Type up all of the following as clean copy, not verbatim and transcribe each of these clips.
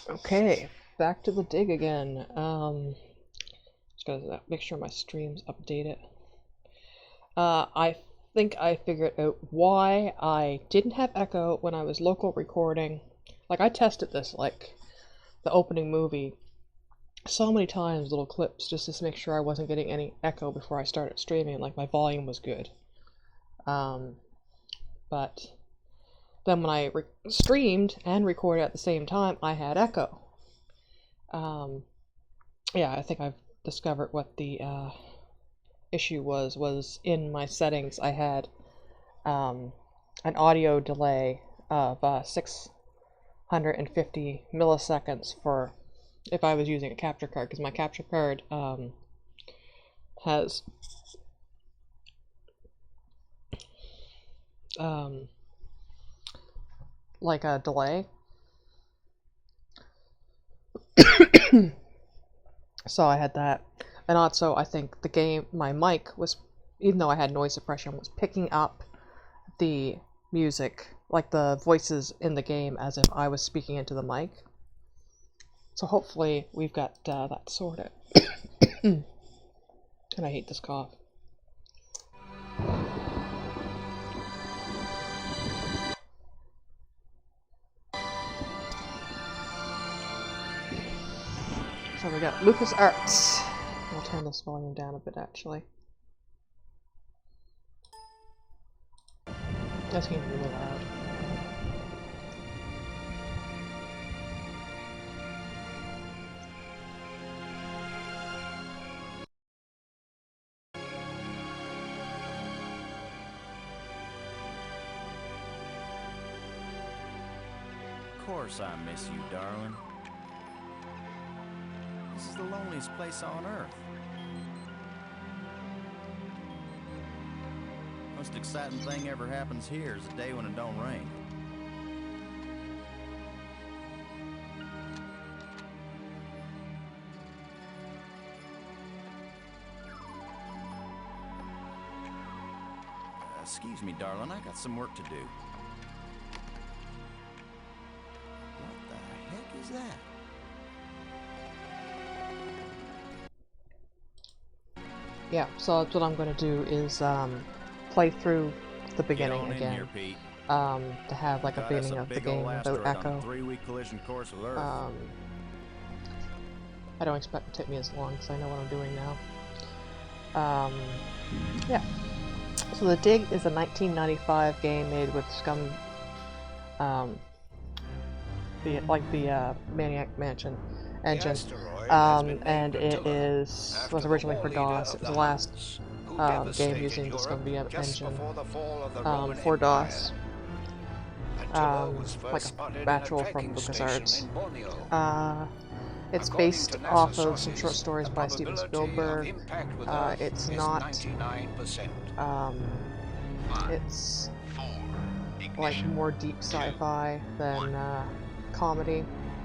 Okay, back to the dig again. Just gotta make sure my stream's updated. I think I figured out why I didn't have echo when I was local recording. Like, I tested this, like, the opening movie so many times, little clips, just to make sure I wasn't getting any echo before I started streaming, like, my volume was good. But then when I streamed and recorded at the same time, I had echo. Yeah, I think I've discovered what the issue was in my settings. I had an audio delay of 650 milliseconds for if I was using a capture card, because my capture card has like a delay. So I had that. And also, I think the game, my mic was, even though I had noise suppression, was picking up the music, like the voices in the game, as if I was speaking into the mic. So hopefully we've got that sorted. And I hate this cough. So we got LucasArts. I'll turn this volume down a bit, actually. That's getting really loud. Of course I miss you, darling. This is the loneliest place on Earth. Most exciting thing ever happens here is the day when it don't rain. Excuse me, darling, I got some work to do. What the heck is that? Yeah, so that's what I'm going to do is play through the beginning again. To have like a beginning of the game without echo. I don't expect it to take me as long because I know what I'm doing now. Yeah. So The Dig is a 1995 game made with Scum, the Maniac Mansion engine, and it was originally for DOS. It was the last game using the Scum VM engine for DOS, like a natural from LucasArts. It's based off of some short stories by Steven Spielberg. It's not. It's like more deep sci-fi than comedy.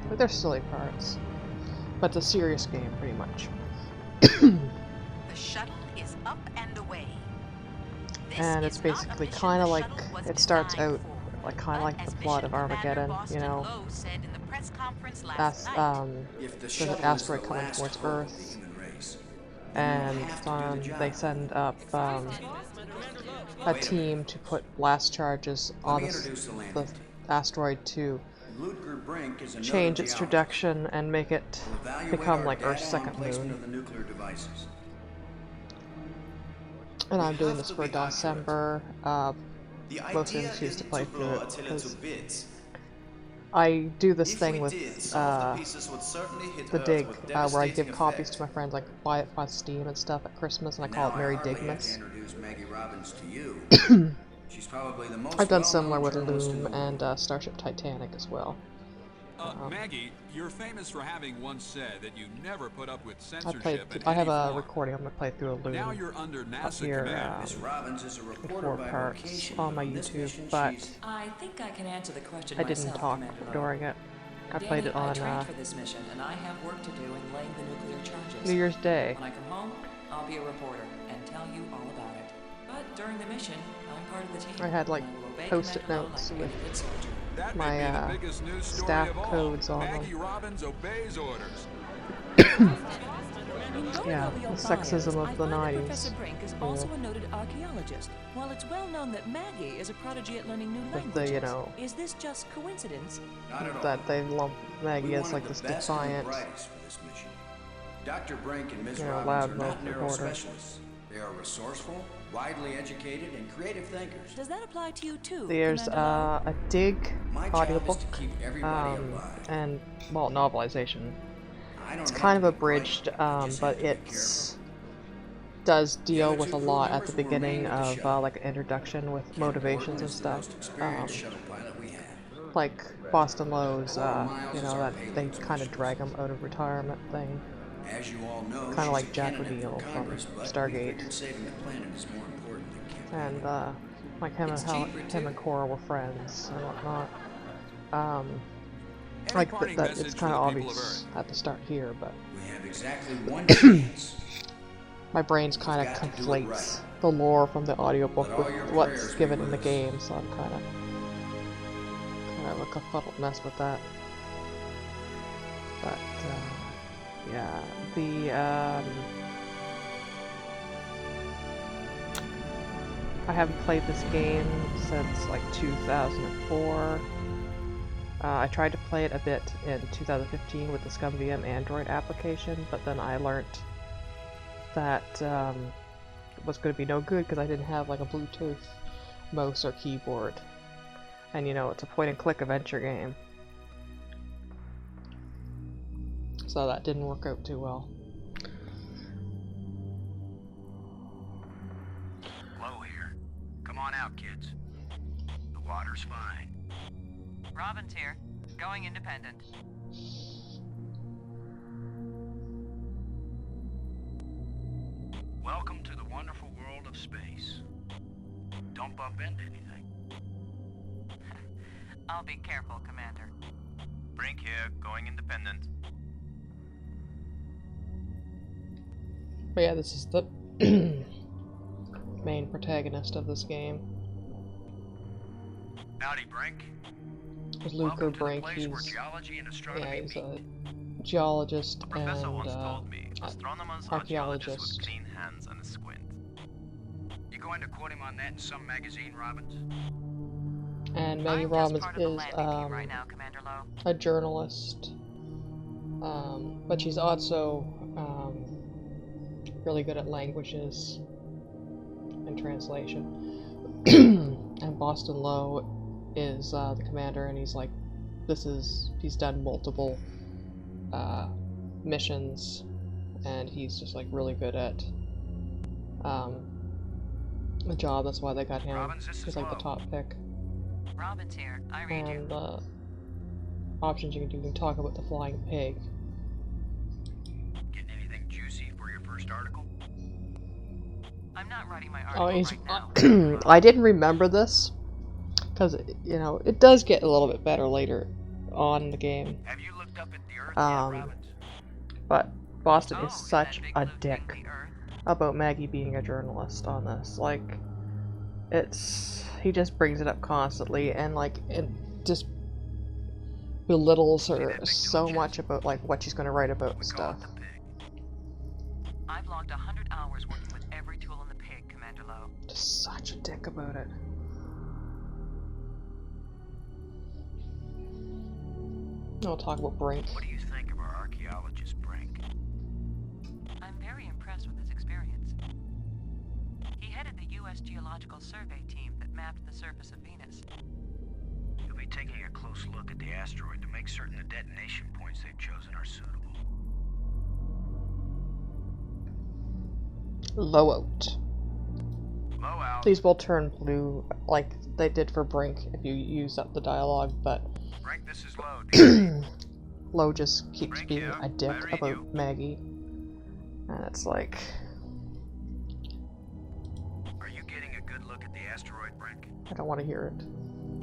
But there's silly parts. But it's a serious game, pretty much. The shuttle is up and away. And it's basically kind of like, it starts out like kind of like the plot of Armageddon, you know. There's an asteroid coming towards Earth, and they send up a team to put blast charges on the asteroid to change its trajectory and make it become like Earth's second moon. And I'm doing this for December. Mostly I choose to play through it because I do this thing with the Dig, where I give copies to my friends, like buy it on Steam and stuff at Christmas, and I call it Merry Digmas. I've done similar with Loom and Starship Titanic as well. Maggie, you're famous for having once said that you never put up with censorship. I have a recording. I'm gonna play through a Loom now you're under NASA here, command. in 4 parts on my YouTube, but I think I can answer the question I didn't talk during it. I played it on I trained for this mission, and I have work to do in laying the nuclear charges. New Year's Day. When I come home, I'll be a reporter and tell you all about it. But during the mission, I'm part of the team. I had like and I will obey post-it command notes like a with good soldier. That my may be the biggest news story staff of all. codes on Maggie them. Robbins obeys orders. Yeah, the sexism of the Professor 90s. Brink is also a noted archaeologist. While it's well known that Maggie is a prodigy at learning new With languages, the, you know, is this just coincidence? Not at all. that they lump Maggie We as wanted like the this best and the defiant, brightest for this mission. Dr. Brink and Ms. you know, Robbins are loudmouth not narrow reporter. specialists. They are resourceful, widely educated, and creative thinkers. Does that apply to you too? There's Commander Lowe? a Dig My job is audiobook, to keep everybody alive. and, well, novelization. I don't It's have kind of to be abridged, bright, I just have but to be it's does deal other with two a crew lot at members the will remain beginning with the of shuttle. like an introduction with Captain motivations Orton and is the most stuff. experienced shuttle pilot we have. Like Boston Lowe's, Miles you is know, our that they payload kind of drag him out of retirement thing. As you all know, Kinda she's like a Jack candidate O'Neill for from Congress, but Stargate. we figured saving the planet is more important than campaigning. And like him It's and cheaper, him and too. Cora were friends and whatnot. Any Like parting that message it's for kind of the people of obvious Earth? at the start here, but We have exactly one chance. my brain's kind of got to do it conflates right. the lore from the audiobook Let all with your what's prayers be given in with the us. game, so I'm kind of a befuddled mess with that. But yeah, the I haven't played this game since like 2004. I tried to play it a bit in 2015 with the ScumVM Android application, but then I learned that it was going to be no good because I didn't have like a Bluetooth mouse or keyboard. And you know, it's a point-and-click adventure game. So that didn't work out too well. Low here. Come on out, kids. The water's fine. Robbins here. Going independent. Welcome to the wonderful world of space. Don't bump into anything. I'll be careful, Commander. Brink here, going independent. But yeah, this is the main protagonist of this game. Howdy, Brink. Luker Welcome to the Brink, place where he's geology and yeah, astronomy he's meet. a geologist A professor and once told me, astronomers are geologists archaeologist. with clean hands and a squint. You going to quote him on that in some magazine, Robbins? And Maggie I'm just Robbins part of the is landing team right now, Commander Lowe. a journalist, but she's also really good at languages and translation. And Boston Lowe is the commander, and he's like, he's done multiple missions, and he's just like really good at the job. That's why they got him. Robbins, this is He's like the Lowe. top pick. Robbins here. I read you. And the options you can talk about the flying pig. Getting anything juicy for your first article? I'm not writing my Oh, article he's. right now. I didn't remember this because you know it does get a little bit better later on in the game. Have you looked up at the Earth Um, yet, Robbins? But Boston Oh, is that such big a blue dick thing, the Earth. about Maggie being a journalist on this. Like, he just brings it up constantly, and like it just belittles her so much about like what she's going to write about and We call stuff. it the pig. I've logged 100 hours working with every tool in the pig, Commander Lowe. Just such a dick about it. I'll talk about Brink. What do you think of our archaeologist, Brink? I'm very impressed with his experience. He headed the U.S. Geological Survey team that mapped the surface of Venus. He'll be taking a close look at the asteroid to make certain the detonation points they've chosen are suitable. Low out. Low out. These will turn blue like they did for Brink if you use up the dialogue, but Brink, this is Low. Do you Low just keeps Brink being here. a dick I read about you. Maggie. And it's like, Are you getting a good look at the asteroid, Brink? I don't want to hear it.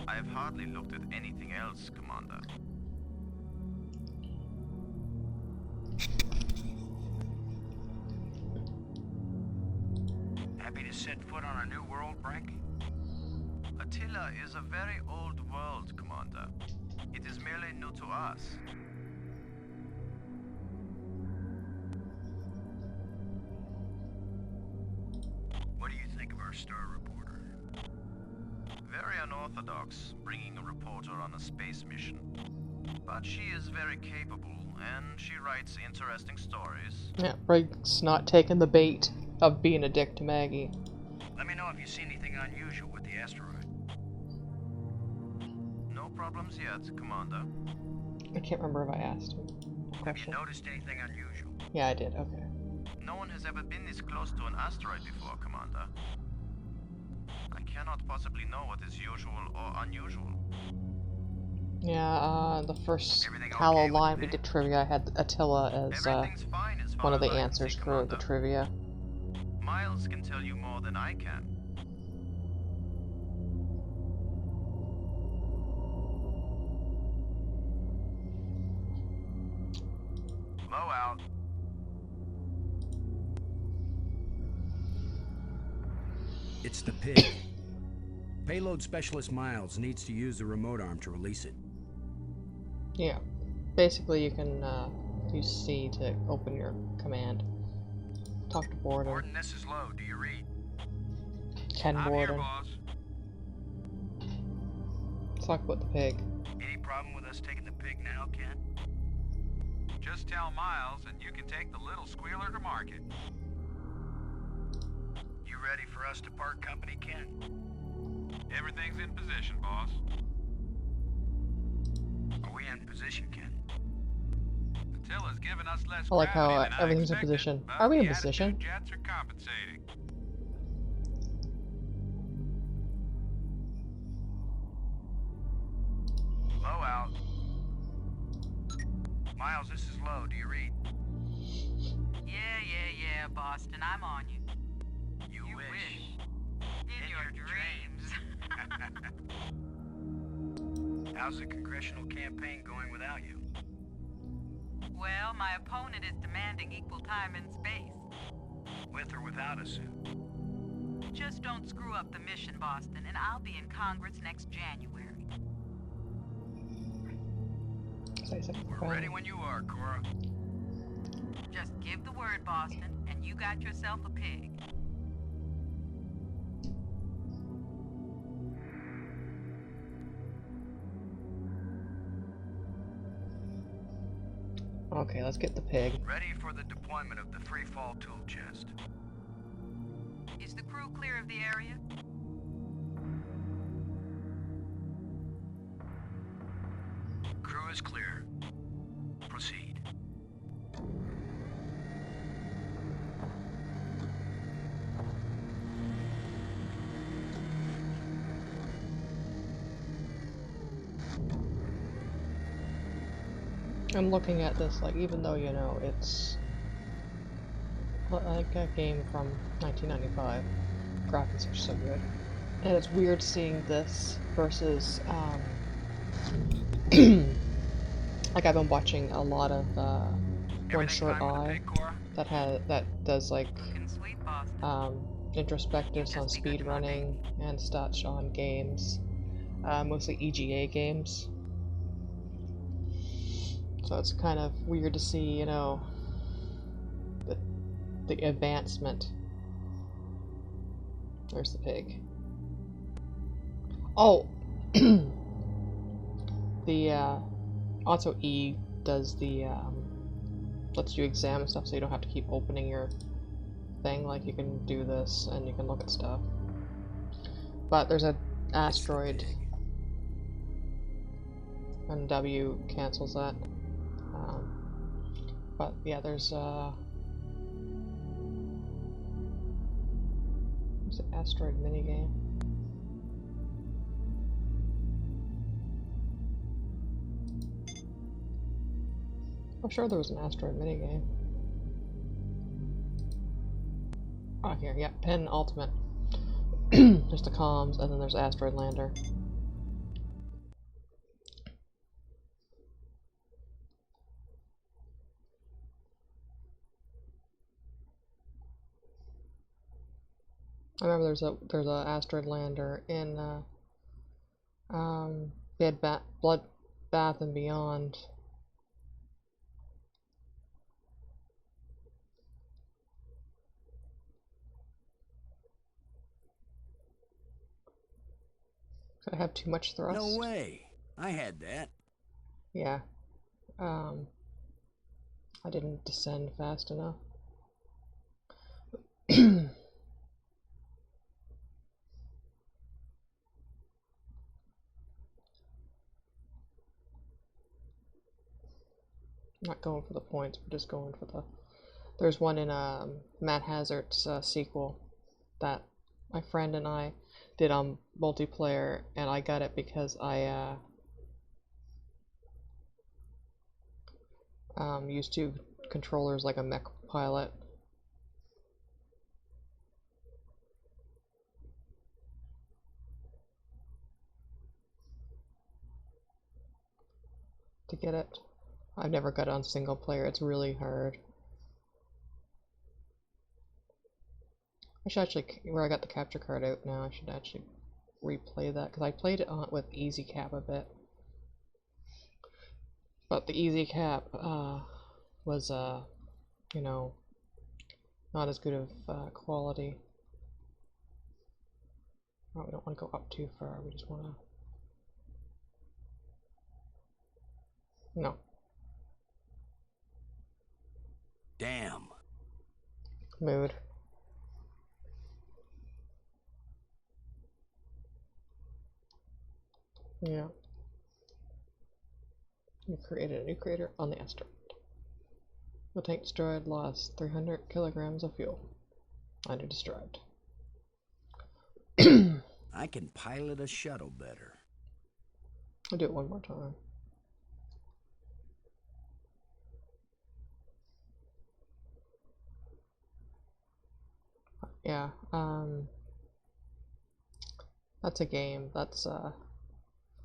I have hardly looked at anything else, Commander. Happy to set foot on a new world, Brink? Attila Mila is a very old world, Commander. It is merely new to us. What do you think of our star reporter? Very unorthodox, bringing a reporter on a space mission. But she is very capable, and she writes interesting stories. Yeah, Briggs not taking the bait of being a dick to Maggie. Let me know if you see anything unusual with the asteroid. No problems yet, Commander. I can't remember if I asked him a Have you question. noticed anything unusual? Yeah, I did. Okay. No one has ever been this close to an asteroid before, Commander. I cannot possibly know what is usual or unusual. Yeah, the first Everything Halo okay with line the we bid? did trivia, I had Attila as Everything's fine as far one of the as I can answers see, for the Commander. trivia. Miles can tell you more than I can. Low out. It's the pig. Payload specialist Miles needs to use the remote arm to release it. Yeah. Basically, you can use C to open your command. Talk to Borden. Gordon, this is Low. Do you read? Ken I'm here, Borden. boss. Talk about the pig. Any problem with us taking the pig now, Ken? Just tell Miles, and you can take the little squealer to market. You ready for us to part company, Ken? Everything's in position, boss. Are we in position, Ken? Attila's given us less I like how gravity than I everything's in expected, position. but Are we in the position? attitude jets are compensating. Low out. Miles, this is Low. Do you read? Yeah, Boston, I'm on you. You wish. In your dreams. How's the congressional campaign going without you? Well, my opponent is demanding equal time in space. With or without a suit? Just don't screw up the mission, Boston, and I'll be in Congress next January. Say something. We're ready when you are, Cora. Just give the word, Boston, and you got yourself a pig. Okay, let's get the pig. Ready for the deployment of the free fall tool chest. Is the crew clear of the area? Crew is clear. Proceed. I'm looking at this, like, even though, you know, it's like a game from 1995, graphics are so good. And it's weird seeing this versus, like, I've been watching a lot of, One Short Eye that does, like, Looking sweet, Boston. introspectives on speedrunning and such on games, mostly EGA games. So it's kind of weird to see, you know, the advancement. There's the pig. Oh! The, also E does the, lets you examine stuff so you don't have to keep opening your thing. Like, you can do this and you can look at stuff. But there's an asteroid, and W cancels that. But yeah, there's an asteroid minigame. I'm sure there was an asteroid minigame. Oh, here, yeah, Pen Ultimate. There's the comms, and then there's Asteroid Lander. I remember there's a asteroid lander in Blood Bath and Beyond. Could I have too much thrust? No way. I had that. Yeah. I didn't descend fast enough. Not going for the points, we're just going for the... There's one in Matt Hazard's sequel that my friend and I did on multiplayer, and I got it because I used two controllers like a mech pilot. To get it. I've never got it on single player, it's really hard. I should actually, where I got the capture card out now, I should actually replay that, because I played it on with Easy Cap a bit. But the Easy Cap was, you know, not as good of quality. Oh, we don't want to go up too far, we just want to... No. Damn. Mood. Yeah. You created a new crater on the asteroid. The tank destroyed lost 300 kilograms of fuel. Under destroyed. I can pilot a shuttle better. I'll do it one more time. Yeah, that's a game. That's a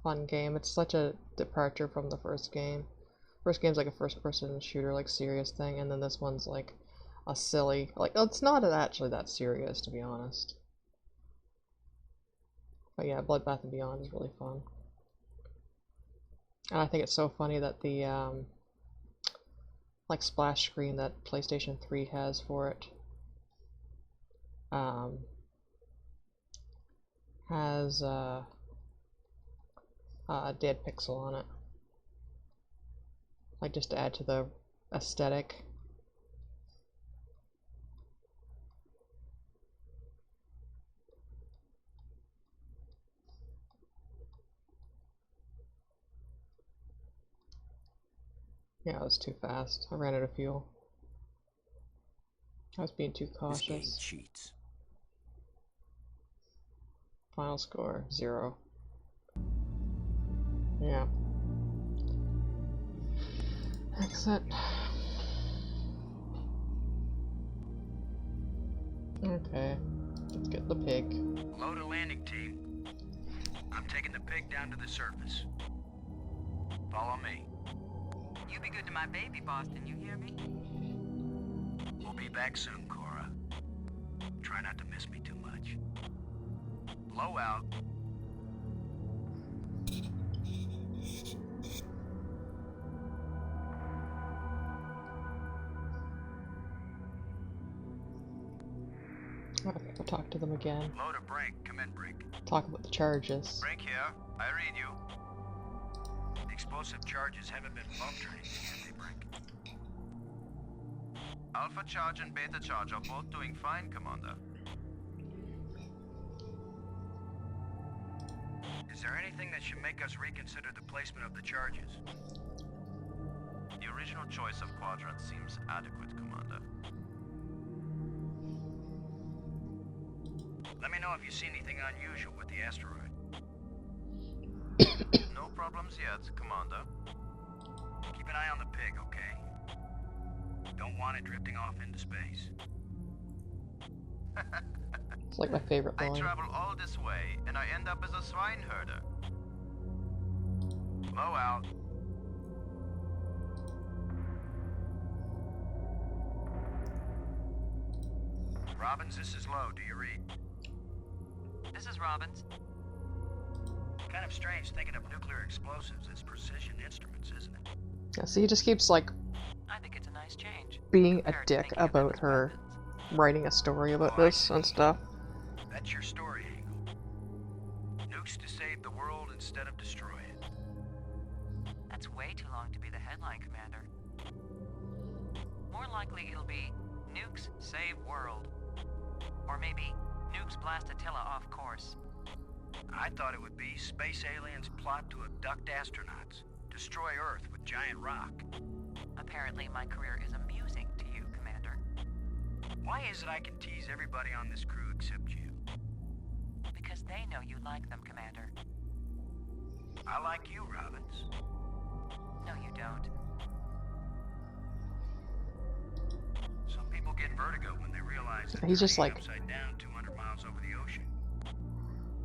fun game. It's such a departure from the first game. First game's like a first-person shooter, like serious thing, and then this one's like a silly, like, it's not actually that serious, to be honest. But yeah, Bloodbath and Beyond is really fun. And I think it's so funny that the like splash screen that PlayStation 3 has for it has a dead pixel on it, like just to add to the aesthetic. Yeah, I was too fast. I ran out of fuel. I was being too cautious. This game cheats. Final score 0. Yeah. Exit. Okay. Let's get the pig. Load a landing team. I'm taking the pig down to the surface. Follow me. You be good to my baby, Boston, you hear me? We'll be back soon, Cora. Try not to miss me too much. Blow out. I'll talk to them again. Load a brake. Come in, Brick. Talk about the charges. Brink here. I read you. Explosive charges haven't been bumped or anything, have they, Brink? Alpha charge and beta charge are both doing fine, Commander. Is there anything that should make us reconsider the placement of the charges? The original choice of quadrant seems adequate, Commander. Let me know if you see anything unusual with the asteroid. No problems yet, Commander. Keep an eye on the pig, okay? Don't want it drifting off into space. It's like my favorite I line. travel all this way, and I end up as a swine herder. Blow out. Robbins, this is Lowe. Do you read? This is Robbins. Kind of strange thinking of nuclear explosives as precision instruments, isn't it? Yeah, so he just keeps, like, I think it's a nice change. being a compared to dick thinking of them about as her weapons. writing a story about Oh, I this see. and stuff. That's your story angle. Nukes to save the world instead of destroy it. That's way too long to be the headline, Commander. More likely it'll be Nukes Save World. Or maybe Nukes blast Attila off course. I thought it would be space aliens plot to abduct astronauts, destroy Earth with giant rock. Apparently my career is amusing to you, Commander. Why is it I can tease everybody on this crew except you? Because they know you like them, Commander. I like you, Robbins. No, you don't. Some people get vertigo when they realize that He's they're just hanging like- upside down 200 miles over the ocean.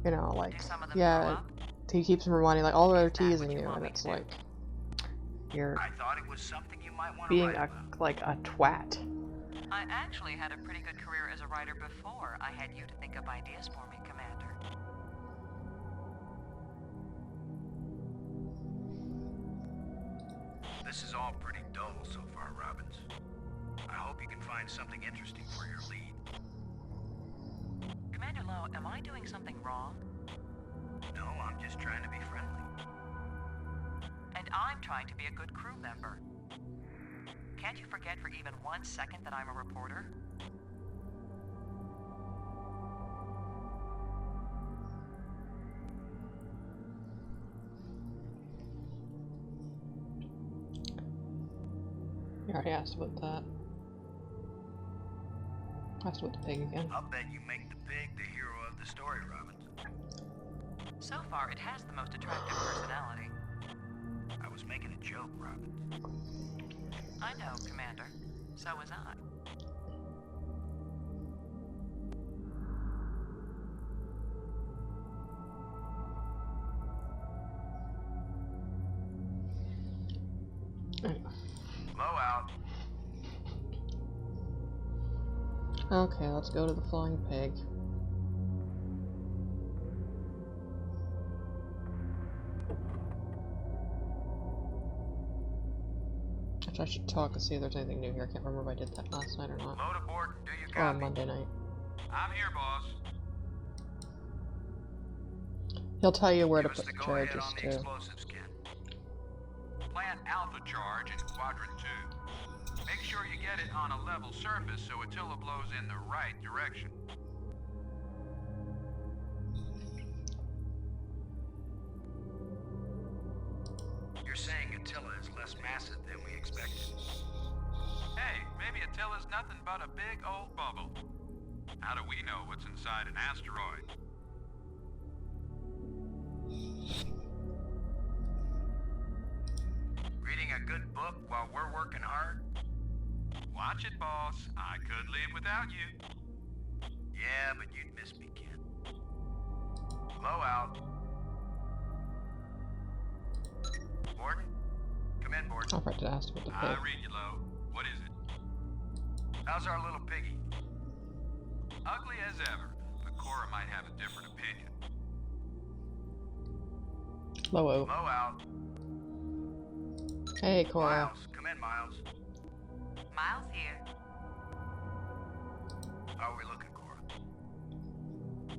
You know, like, Do some of them grow yeah, up? he keeps reminding, like, all they're Is that what teasing you you, want and me it's to do? like, you're I thought it was something you might want to being write a, about. like, a twat. I actually had a pretty good career as a writer before I had you to think up ideas for me, Commander. This is all pretty dull so far, Robbins. I hope you can find something interesting for your lead. Commander Lowe, am I doing something wrong? No, I'm just trying to be friendly. And I'm trying to be a good crew member. Can't you forget for even 1 second that I'm a reporter? You already asked about that. Asked about the pig again. I'll bet you make the pig the hero of the story, Robbins. So far, it has the most attractive personality. I was making a joke, Robbins. I know, Commander. So was I. Blow out. Okay, let's go to the flying pig. Which I should talk and see if there's anything new here. I can't remember if I did that last night or not. Load aboard and do your Or on copy. Monday night. I'm here, boss. He'll tell you where to Give us put the the go-ahead charges on the too. explosives, Ken. Plant Alpha charge in Quadrant 2. Make sure you get it on a level surface so Attila blows in the right direction. You're saying Attila is less massive than we expected. Hey, maybe Attila's nothing but a big old bubble. How do we know what's inside an asteroid? Reading a good book while we're working hard? Watch it, boss. I could live without you. Yeah, but you'd miss me, Ken. Blow out. Borden? Come in, Borden. I forgot to ask about the I pig. read you low. What is it? How's our little piggy? Ugly as ever, but Cora might have a different opinion. Low. Blow out. Hey, Cora. Miles, come in, Miles. Miles here. How are we looking, Cora?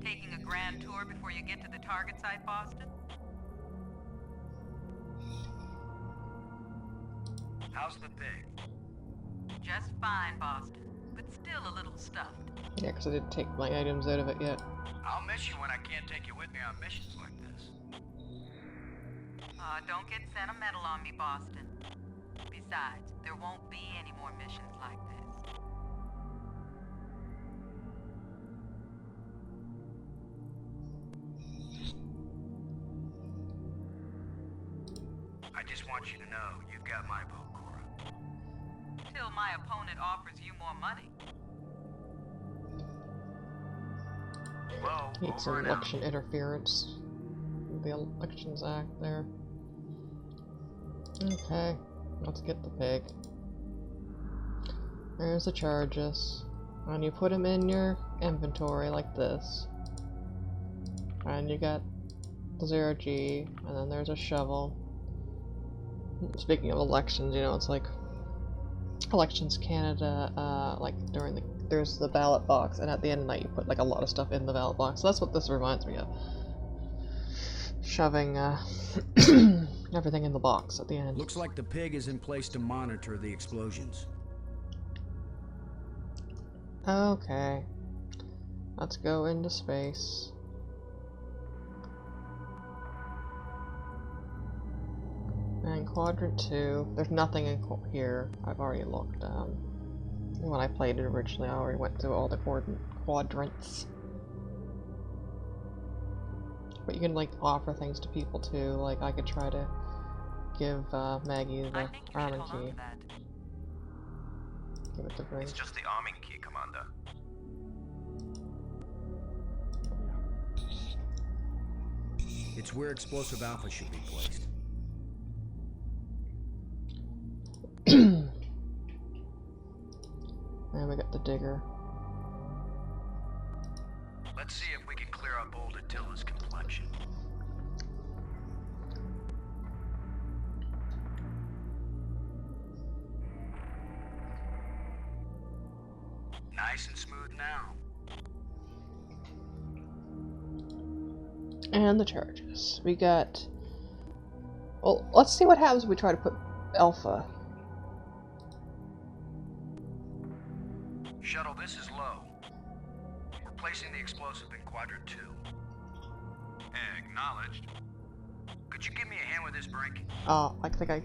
Taking a grand tour before you get to the target site, Boston? How's the pig? Just fine, Boston. But still a little stuffed. Yeah, because I didn't take my items out of it yet. I'll miss you when I can't take you with me on missions like this. Don't get sentimental on me, Boston. Besides, there won't be any more missions like this. I just want you to know you've got my vote, Cora. Till my opponent offers you more money. Whoa, Need over some and out. election interference. The Elections Act there. Okay, let's get the pig. There's the charges. And you put them in your inventory like this. And you got the 0G, and then there's a shovel. Speaking of elections, you know, it's like Elections Canada, like there's the ballot box, and at the end of the night you put like a lot of stuff in the ballot box. So that's what this reminds me of. Shoving everything in the box at the end. Looks like the pig is in place to monitor the explosions. Okay. Let's go into space. And Quadrant 2. There's nothing in here. I've already looked. When I played it originally, I already went through all the quadrants. But you can, like, offer things to people, too. Like, I could try to give Maggie the arming key. Give it to Brink. It's just the arming key, Commander. It's where Explosive Alpha should be placed. And we got the digger. Let's see if we can clear up old Attila's complexion. Nice and smooth now. And the charges. We got... Well, let's see what happens if we try to put Alpha. Shuttle, this is low. We're placing the explosive in Quadrant 2. Acknowledged. Could you give me a hand with this, Brink? Oh, I think I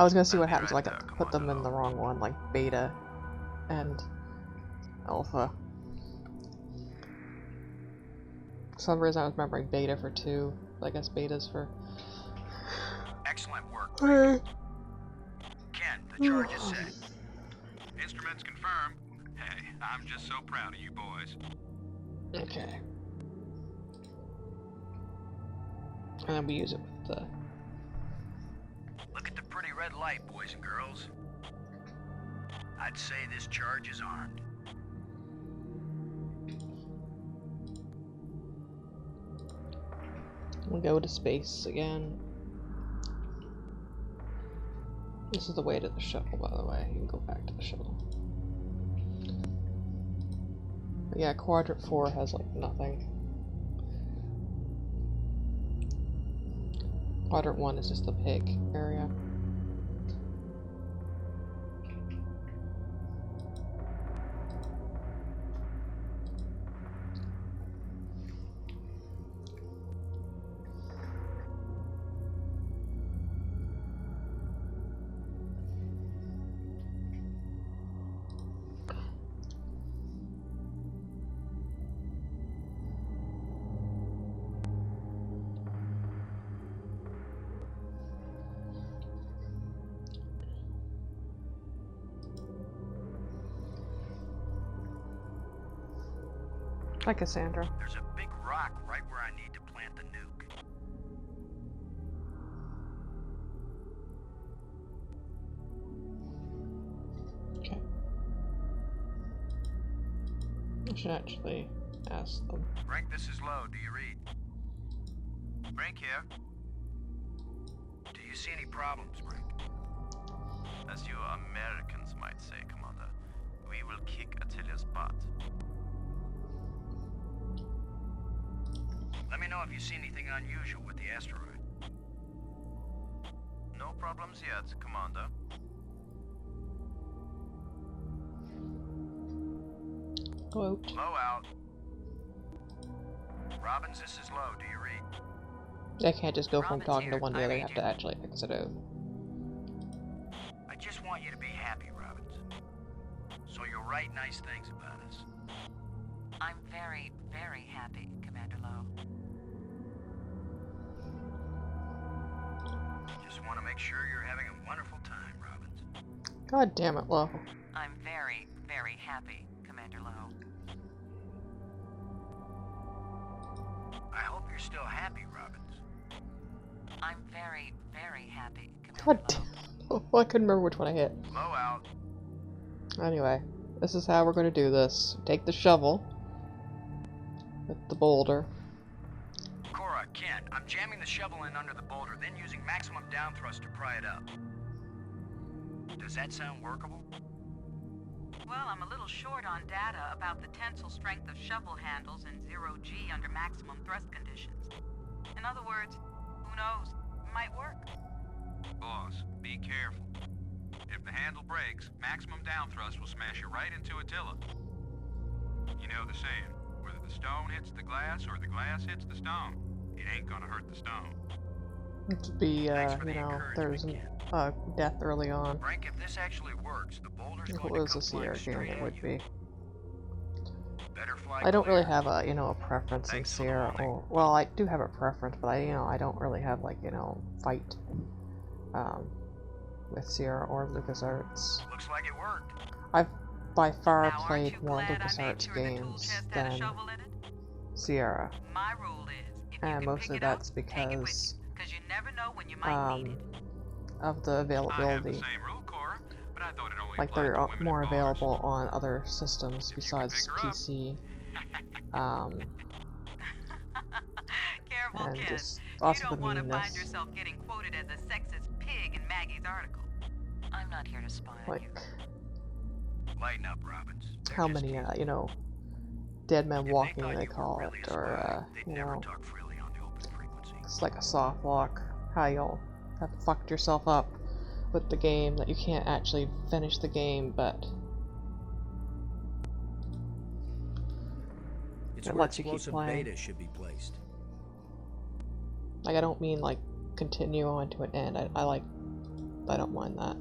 was gonna see what happens if I right could there, put them in Commander. the wrong one, like Beta and Alpha. For some reason I was remembering Beta for 2. I guess Beta's for... Excellent work, Brink. Ken, the charge is set. Instruments confirmed. Hey, I'm just so proud of you boys. Okay. And then we use it with the... Look at the pretty red light, boys and girls. I'd say this charge is armed. We go to space again. This is the way to the shuttle, by the way. You can go back to the shuttle. But yeah, Quadrant 4 has, like, nothing. Quadrant 1 is just the pig area. Hi, Cassandra. There's a big rock right where I need to plant the nuke. Okay. I should actually ask them. Brink, this is low. Do you read? Brink here. Do you see any problems, Brink? As you Americans might say, Commander, we will kick Attila's butt. Let me know if you see anything unusual with the asteroid. No problems yet, Commander. Quote. Low out. Robbins, this is low. Do you read? I can't just go from Robin's talking to here. one to the I other. I read have you. to actually exit out. I just want you to be happy, Robbins. So you'll write nice things about us. I'm very, very happy, Commander Lowe. Just want to make sure you're having a wonderful time, Robbins. God damn it, Lo. I'm very, very happy, Commander Lowe. I hope you're still happy, Robbins. I'm very, very happy, Commander God Lowe. damn. Oh, I couldn't remember which one I hit. Low out. Anyway, this is how we're going to do this. Take the shovel with the boulder. Cora, Ken, I'm jamming the shovel in under the boulder, then using maximum down thrust to pry it up. Does that sound workable? Well, I'm a little short on data about the tensile strength of shovel handles in 0G under maximum thrust conditions. In other words, who knows? It might work. Boss, be careful. If the handle breaks, maximum down thrust will smash you right into Attila. You know the saying, whether the stone hits the glass or the glass hits the stone, it ain't gonna hurt the stone. It could be, Thanks for the you know, there's encouragement, death early on. Frank, if this actually works, the boulder's If it going to was come a Sierra flying game, straight it at would you. be. Better fly I don't really clear. have a, you know, a preference in Thanks for the Sierra, warning. or, well, I do have a preference, but I don't really have, like, you know, fight, with Sierra or LucasArts. Looks like it worked. I've by far Now, aren't played you more glad I made LucasArts sure the tool games chest had a than shovel in it? Sierra, My rule is, if you and can mostly pick it up, that's take it with because, you, 'cause you never know when you might need it. of the I have the availability. same rule, Cora, but I thought it only Like, applied they're to women more in bars. available on other systems you besides pick her up. PC, Careful, and kid. just You also don't the want to find meanness. yourself getting quoted as a sexist pig in Maggie's article. I'm not here to spy on Like, you. Lighten up, Robbins. They're how just many, kids. you know, dead men If they walking, thought they you were call really it, a or, spy, they'd you never know, talk freely on the open frequency. it's like a soft lock, how you'll have fucked yourself up with the game, that you can't actually finish the game, but It's It where lets you keep explosive playing. beta should be placed. like, I don't mean, like, continue on to an end, I don't mind that.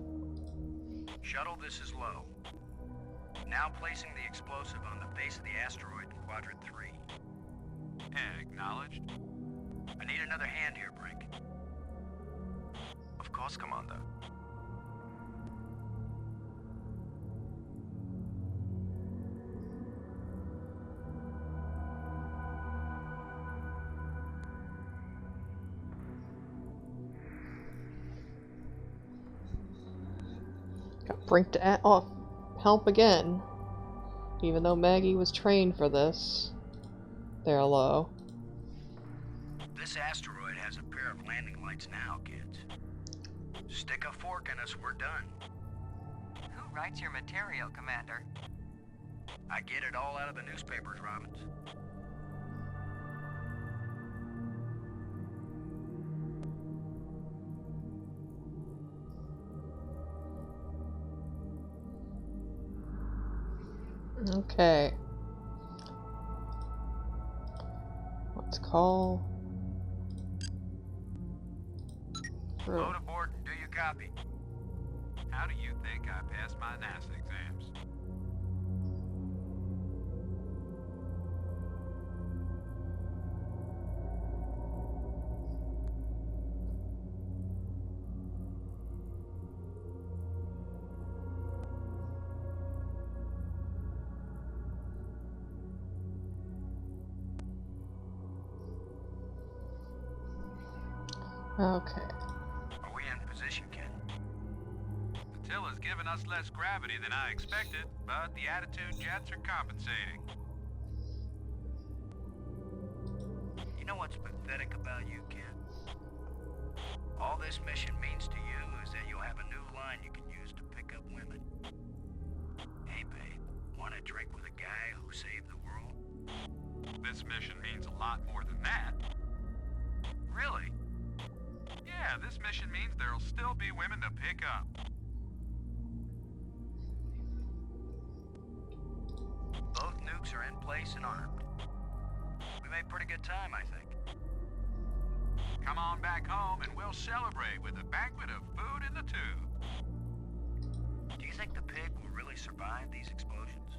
Shuttle, this is low. Now placing the explosive on the base of the asteroid in Quadrant 3. Acknowledged. I need another hand here, Brink. Of course, Commander. Got Brink to help again, even though Maggie was trained for this. There, low. This asteroid has a pair of landing lights now, kids. Stick a fork in us, we're done. Who writes your material, Commander? I get it all out of the newspapers, Robbins. Okay. Let's call. Through. Load aboard and do you copy? How do you think I passed my NASA exams? Okay. Are we in position, Ken? Attila's given us less gravity than I expected, but the attitude jets are compensating. You know what's pathetic about you, Ken? All this mission means to you is that you'll have a new line you can use to pick up women. Hey, babe, want to drink with a guy who saved the world? This mission means a lot more than that. Really? Yeah, this mission means there'll still be women to pick up. Both nukes are in place and armed. We made pretty good time, I think. Come on back home and we'll celebrate with a banquet of food in the tube. Do you think the pig will really survive these explosions?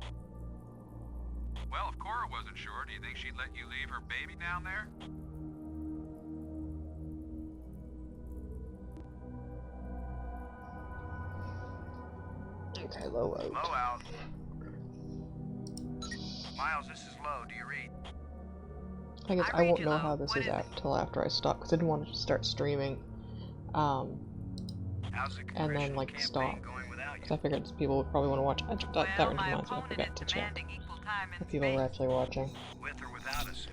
Well, if Cora wasn't sure, do you think she'd let you leave her baby down there? Okay, low out. Low out. Miles, this is low. Do you read? I guess I I read won't you know low. how this What is is at it? till after I stop, because I didn't want to start streaming, How's the and then congressional like campaign stop. going without Because I you? figured people would probably want to watch. That Well, my reminds me, I opponent forgot is to check demanding equal time in if people were space. actually watching. With or without us?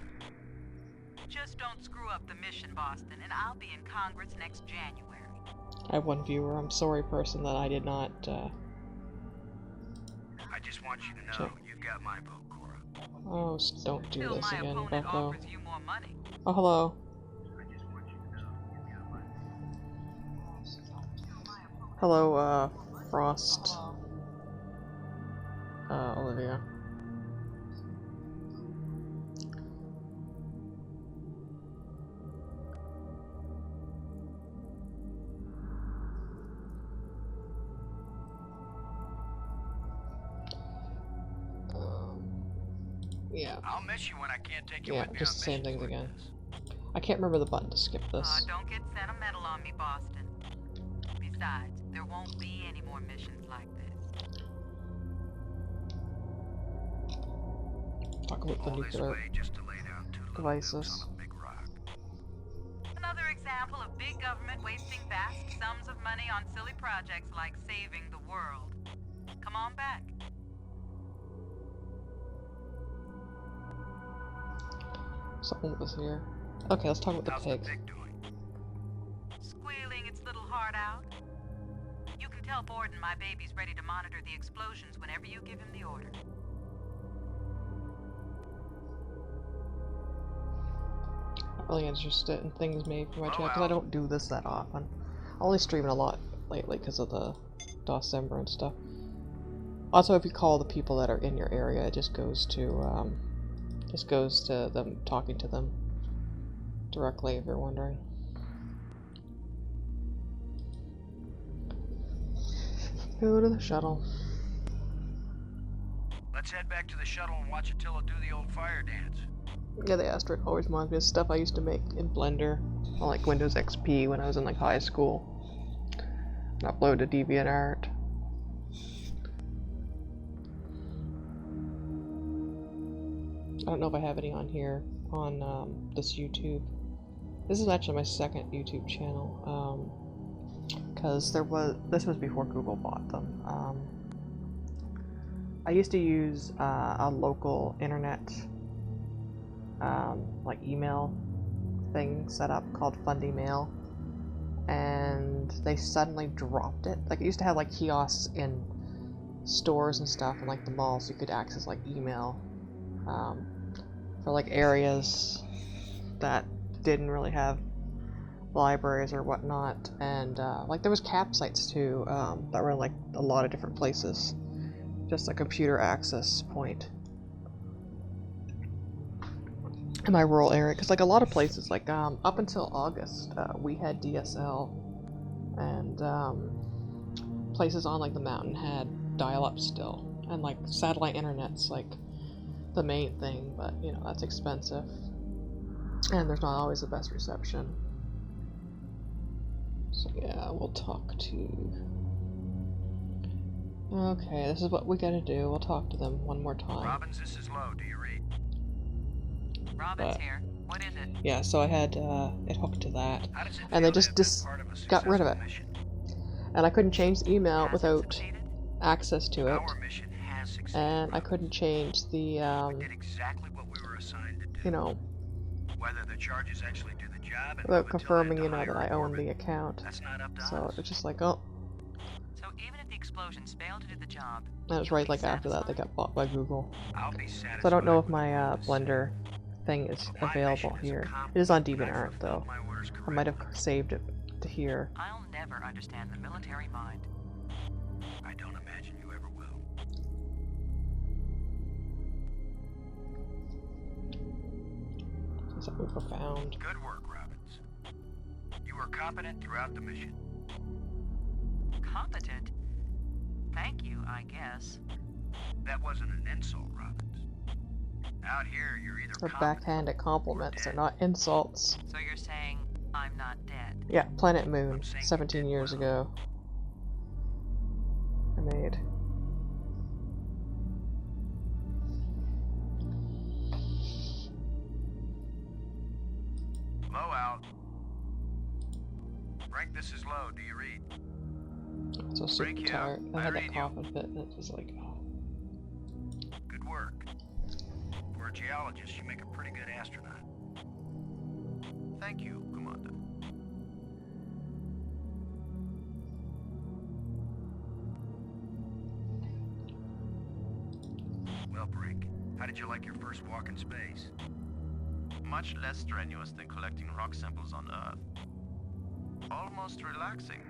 Just don't screw up the mission, Boston, and I'll be in Congress next January. I have one viewer. I'm sorry, person, that I did not, I just want you to know check. you've got my vote, Cora. Oh, don't do Still, this my again, opponent Bucko. offers you more money. Oh, hello. Hello, Frost. Olivia. Yeah. I'll miss you when I can't take you Yeah, with me just on the same missions things like again. this. I can't remember the button to skip this. Don't get sentimental on me, Boston. Besides, there won't be any more missions like this. Talk about the All this nuclear way just to lay down two little devices. nukes on a big rock. Another example of big government wasting vast sums of money on silly projects like saving the world. Come on back. Someone was here. Okay, let's talk about the How's pig. the pig doing? Squealing its little heart out. You can tell Borden my baby's ready to monitor the explosions whenever you give him the order. I'm really interested in things made for my Oh, channel because I don't do this that often. I'm only streaming a lot lately because of the December and stuff. Also, if you call the people that are in your area, it just goes to them talking to them directly. If you're wondering. Go to the shuttle. Let's head back to the shuttle and watch Attila do the old fire dance. Yeah, the asteroid always reminds me of stuff I used to make in Blender on like Windows XP when I was in like high school. And upload to DeviantArt. I don't know if I have any on here on this YouTube. This is actually my second YouTube channel because this was before Google bought them. I used to use a local internet like email thing set up called FundyMail, and they suddenly dropped it. Like, it used to have like kiosks in stores and stuff and like the malls, so you could access like email for like areas that didn't really have libraries or whatnot, and like there was campsites too that were in like a lot of different places, just a computer access point in my rural area, because like a lot of places, like up until August we had DSL, and places on like the mountain had dial-up still, and like satellite internet's like the main thing, but you know, that's expensive and there's not always the best reception. So yeah, we'll talk to... Okay, this is what we gotta do. We'll talk to them one more time. Robbins, this is Lowe. Do you read? Robbins here. What is it? Yeah, so I had it hooked to that, How does it and they feel just to have been part of a got rid of it. successful mission? And I couldn't change the email Has it without succeeded? access to it, Our mission has succeeded. and I couldn't change the We did exactly what we were assigned to do. you know, Whether the charges actually do the job and without move Attila confirming, into you know, that higher I own orbit, the account. that's not up to So us. it's just like, oh, So even if the explosions fail to do the job, that was you'll right be like after that they satisfied? got bought by Google. I'll be satisfied. So I don't know if with my what was said. Blender thing is But my available mission is here. accomplished, It is on and I DeviantArt though. fulfilled my orders I might have correctly. saved it to here. I'll never understand the military mind. I don't imagine you ever will. Is that profound? Good work, Robbins. You were competent throughout the mission. Competent? Thank you, I guess. That wasn't an insult, Robbins. Out here, you're either They're competent backhanded or compliments, they're dead. not insults. So you're saying I'm not dead? Yeah, Planet Moon, I'm saying you 17 did years well. ago. I made. Low out. Frank, this is Low. Do you read? I'm so super Break you tired. out. I had I that read you. cough fit and it was like, oh. Good work. For a geologist, you make a pretty good astronaut. Thank you, Commander. Well, Brink, how did you like your first walk in space? Much less strenuous than collecting rock samples on Earth. Almost relaxing.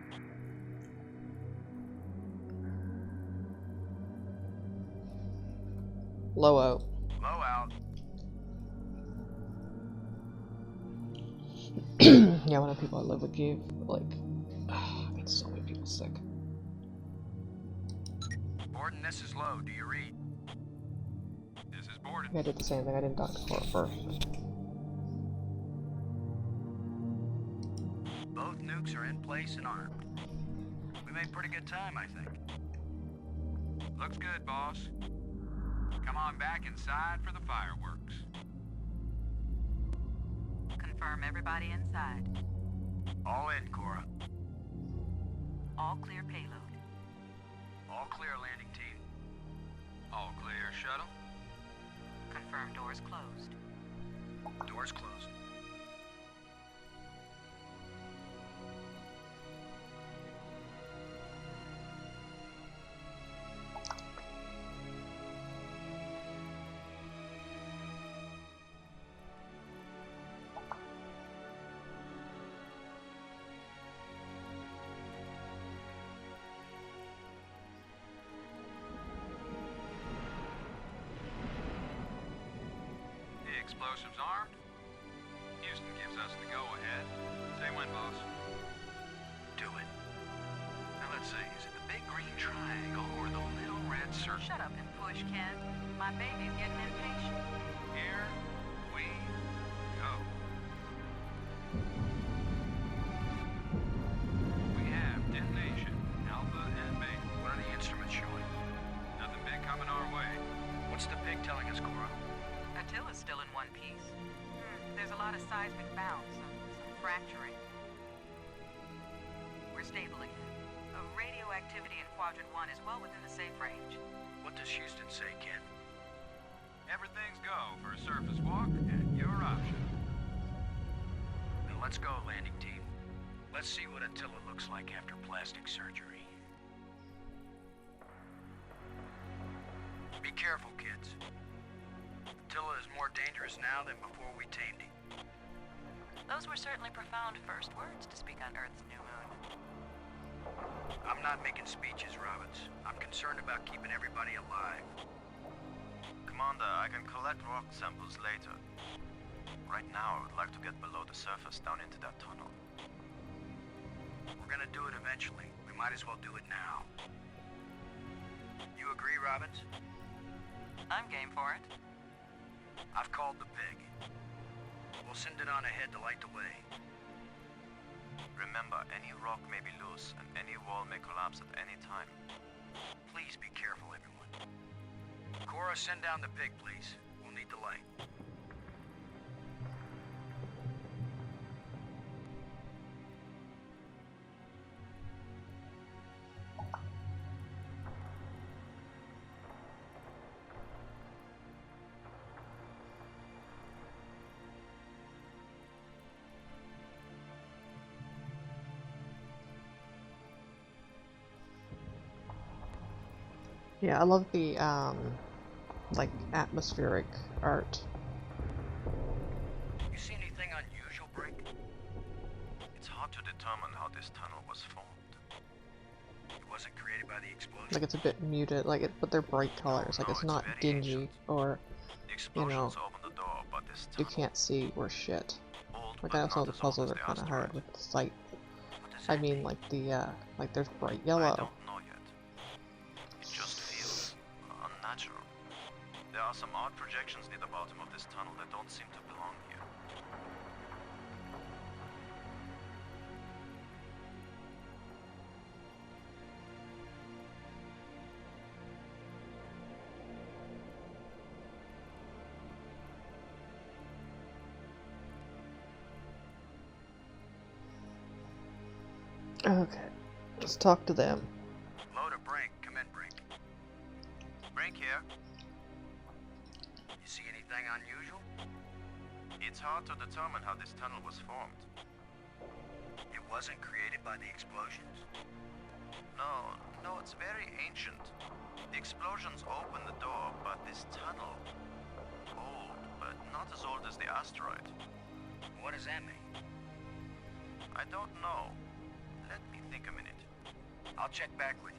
Low out. Low out. Yeah, one of the people I live with gave, like, I made so many people sick. Borden, this is Low. Do you read? This is Borden. I did the same thing. I didn't talk to Cora first. Both nukes are in place and armed. We made pretty good time, I think. Looks good, boss. Come on back inside for the fireworks. Confirm everybody inside. All in, Cora. All clear payload. All clear, landing team. All clear, shuttle. Confirm doors closed. Doors closed. Explosives armed. Houston gives us the go-ahead. Say when, boss. Do it. Now let's see, is it the big green triangle or the little red circle? Shut up and push, Ken. My baby's getting impatient. Here we go. We have detonation, Alpha and Beta. What are the instruments showing? Nothing big coming our way. What's the pig telling us, Cora? Attila's still in one piece. There's a lot of seismic bounce, some fracturing. We're stable again. Radioactivity in Quadrant 1 is well within the safe range. What does Houston say, Ken? Everything's go for a surface walk at your option. Then let's go, landing team. Let's see what Attila looks like after plastic surgery. Be careful, kids. Attila is more dangerous now than before we tamed him. Those were certainly profound first words to speak on Earth's new moon. I'm not making speeches, Roberts. I'm concerned about keeping everybody alive. Commander, I can collect rock samples later. Right now, I would like to get below the surface down into that tunnel. We're gonna do it eventually. We might as well do it now. You agree, Robbins? I'm game for it. I've called the pig. We'll send it on ahead to light the way. Remember, any rock may be loose, and any wall may collapse at any time. Please be careful, everyone. Cora, send down the pig, please. We'll need the light. Yeah, I love the, like, atmospheric art. You see anything unusual, Brink? It's hard to determine how this tunnel was formed. It wasn't created by the explosion. Like, it's a bit muted, like, but they're bright colors, like, it's not very dingy, ancient. or, The explosions opened the door, but this you tunnel, can't see or shit. old Like, but I know some of not the as old puzzles as are the kind of hard asteroid. with the sight. What does I that mean, mean? like, the, like, there's bright I yellow. don't know yet. It just feels unnatural. There are some odd projections near the bottom of this tunnel that don't seem to belong here. Okay, let's talk to them. Load or Brink? Come in, Brink. Brink here. You see anything unusual? It's hard to determine how this tunnel was formed. It wasn't created by the explosions? No, it's very ancient. The explosions opened the door, but this tunnel... old, but not as old as the asteroid. What does that mean? I don't know. Let me think a minute. I'll check back with you.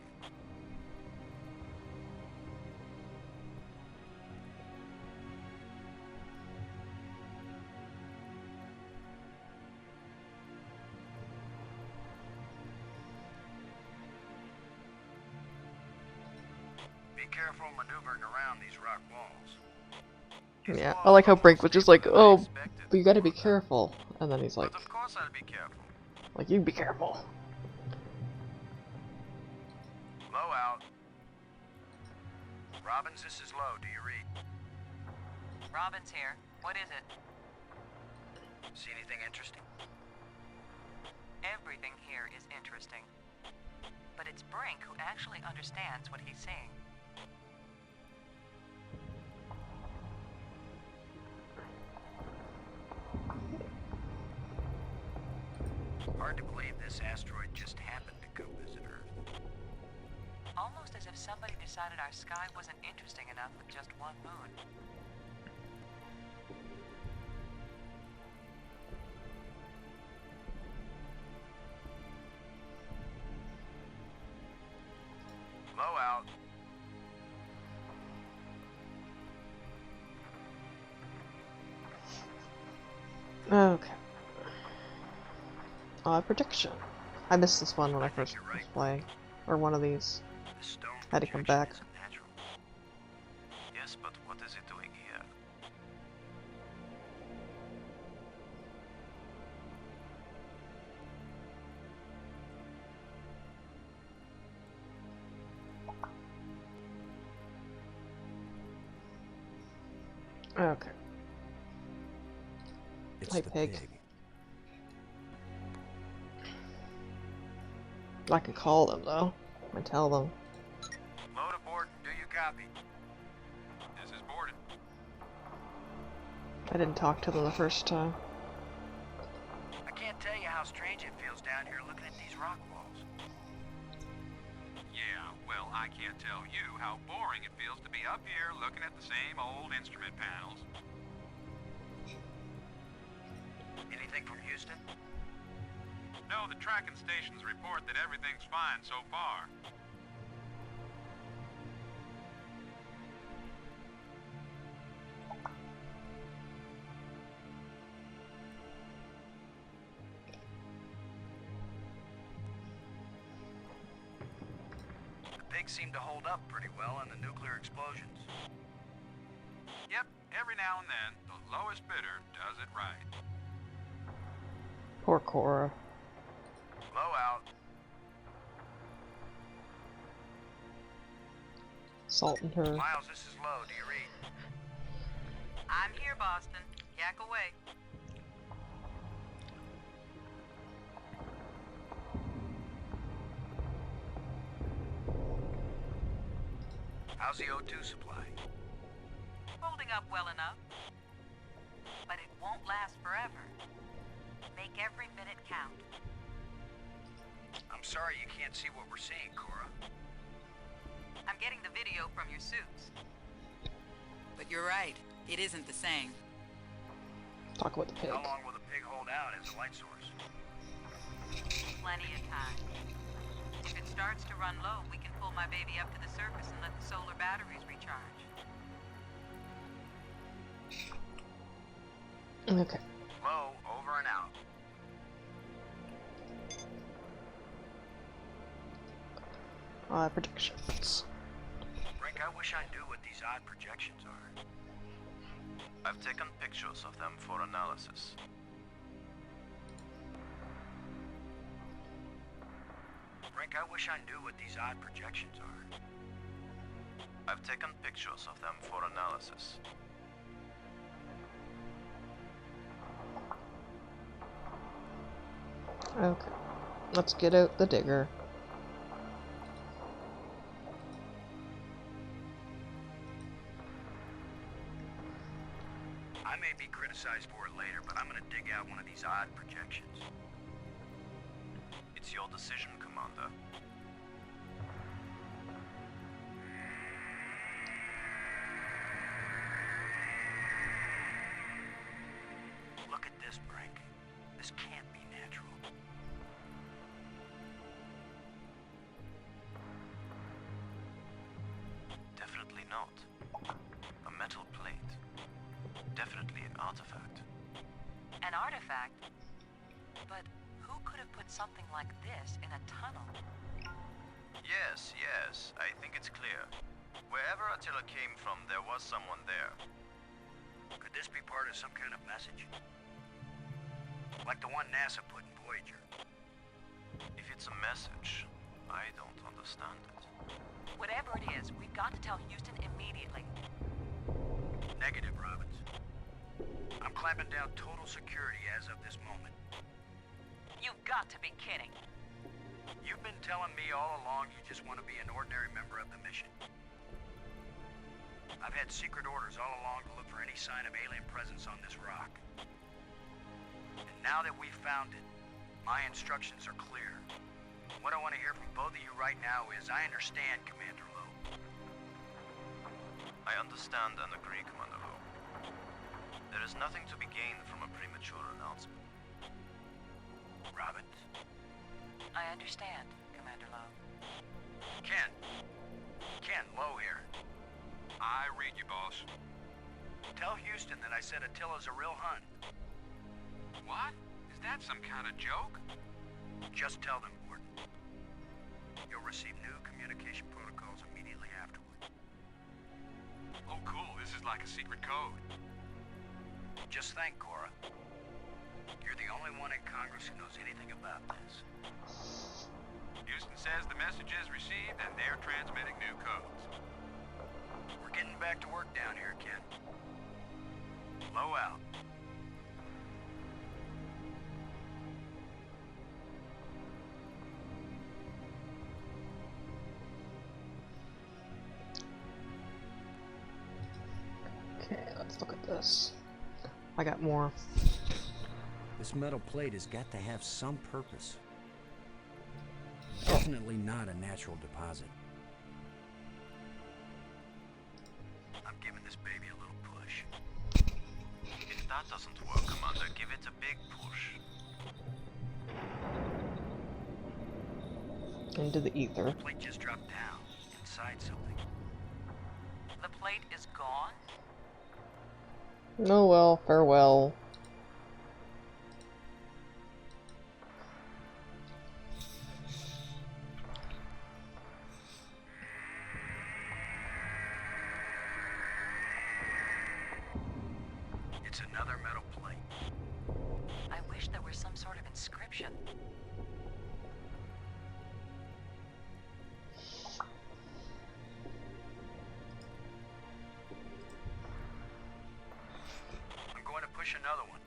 Be careful maneuvering around these rock walls. Yeah, I like how Brink was just like, oh, but you gotta be careful. And then he's like, But of course I'll be careful. you be careful. Low out. Robbins, this is Low. Do you read? Robin's here. What is it? See anything interesting? Everything here is interesting. But it's Brink who actually understands what he's saying. Hard to believe this asteroid just happened to go visit Earth. Almost as if somebody decided our sky wasn't interesting enough with just one moon. Low out. Okay. Protection. I missed this one when I first was playing. Or one of these. The stone Had to come projection back. isn't natural. Yes, but what is it doing here? Okay. It's Hi, the pig. I can call them though. And tell them. Load aboard. Do you copy? This is boarded. I didn't talk to them the first time. I can't tell you how strange it feels down here looking at these rock walls. Yeah, well, I can't tell you how boring it feels to be up here looking at the same old instrument panels. Anything from Houston? No, the tracking stations report that everything's fine so far. The pigs seem to hold up pretty well in the nuclear explosions. Yep, every now and then, the lowest bidder does it right. Poor Cora. Low out. Salting her. Miles, this is Low. Do you read? I'm here, Boston. Yak away. How's the O2 supply? Holding up well enough. But it won't last forever. Make every minute count. I'm sorry you can't see what we're seeing, Cora. I'm getting the video from your suits. But you're right. It isn't the same. Talk about the pig. How long will the pig hold out as a light source? Plenty of time. If it starts to run low, we can pull my baby up to the surface and let the solar batteries recharge. Okay. Low, over and out. Predictions. Rick, I wish I knew what these odd projections are. I've taken pictures of them for analysis. Rick, I wish I knew what these odd projections are. I've taken pictures of them for analysis. Okay. Let's get out the digger. I may be criticized for it later. It's your decision, Commander. Look at this, Brink. This can't be natural. Definitely not. A metal plate. Definitely an artifact. An artifact? But who could have put something like this in a tunnel? Yes, yes, I think it's clear. Wherever Attila came from, there was someone there. Could this be part of some kind of message? Like the one NASA put in Voyager? If it's a message, I don't understand it. Whatever it is, we've got to tell Houston immediately. Negative, Robbins. I'm clamping down total security as of this moment. You've got to be kidding. You've been telling me all along you just want to be an ordinary member of the mission. I've had secret orders all along to look for any sign of alien presence on this rock. And now that we've found it, my instructions are clear. What I want to hear from both of you right now is, I understand, Commander Lowe. I understand and agree, Commander Lowe. There is nothing to be gained from a premature announcement. Robbins? I understand, Commander Lowe. Ken. Ken, Lowe here. I read you, boss. Tell Houston that I said Attila's a real Hun. What? Is that some kind of joke? Just tell them, Gordon. You'll receive new communication protocols immediately afterward. Oh, cool. This is like a secret code. Just thank Cora. You're the only one in Congress who knows anything about this. Houston says the message is received and they're transmitting new codes. We're getting back to work down here, Ken. Low out. Okay, let's look at this. I got more. This metal plate has got to have some purpose. Definitely not a natural deposit. I'm giving this baby a little push. If that doesn't work, Commander, give it a big push. Into the ether. The plate just dropped down, inside something. The plate is gone? Oh well, farewell. It's another metal plate. I wish there was some sort of inscription. I'm going to push another one.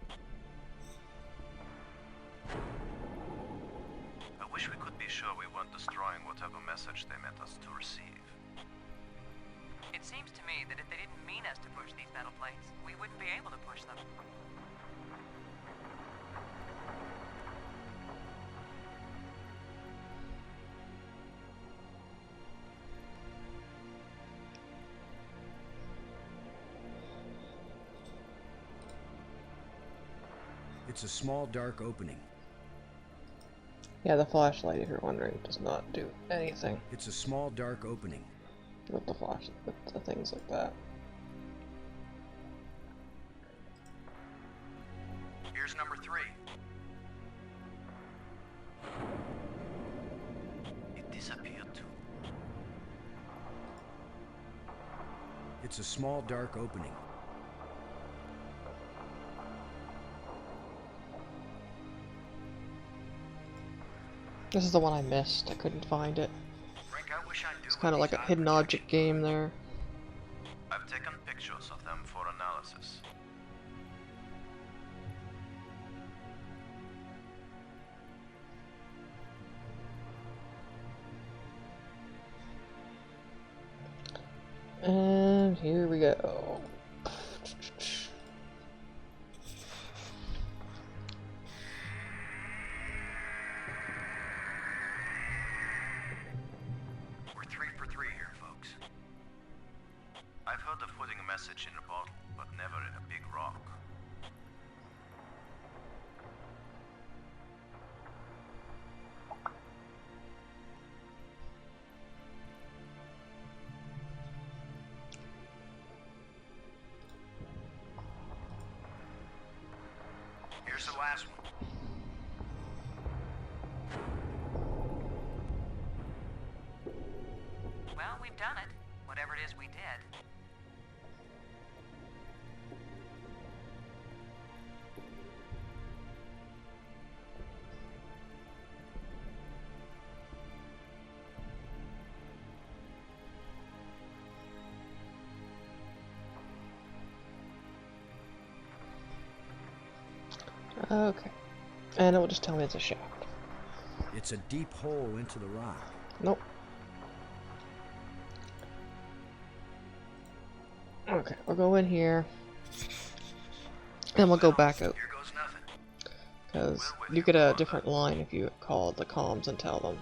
I wish we could be sure we weren't destroying whatever message they meant us to receive. It seems to me that if they didn't mean us to push these metal plates, we wouldn't be able to push them. It's a small, dark opening. Yeah, the flashlight, if you're wondering, does not do anything It's a small, dark opening. with the flash, with the things like that. Here's number 3. It disappeared too. It's a small, dark opening. This is the one I missed. I couldn't find it. Frank, I wish I knew. It's kind of like a hidden object game there. I've taken pictures of them for analysis. And here we go. message in a bottle, but never in a big rock. Here's the last one. Well, we've done it. Whatever it is we did. Okay. And it will just tell me it's a shaft. It's a deep hole into the rock. Nope. Okay, we'll go in here. And we'll go back out. Here goes nothing. Because you get a different line if you call the comms and tell them.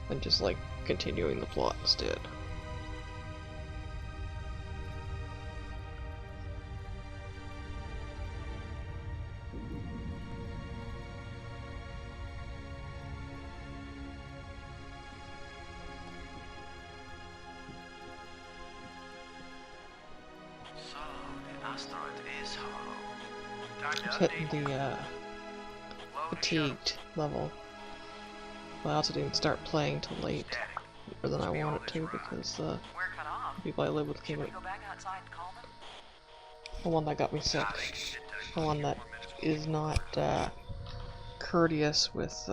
Than just like continuing the plot instead. So, the asteroid is hollow. Time to Just update hitting the you. Load fatigued level. But I also didn't start playing till late, Static. or than I wanted to, because We're cut off. the people I live with Should came we out. go back outside and call them? The one that got me sick. Ah, they can sit tight The for a one few that more minutes is before not we're courteous with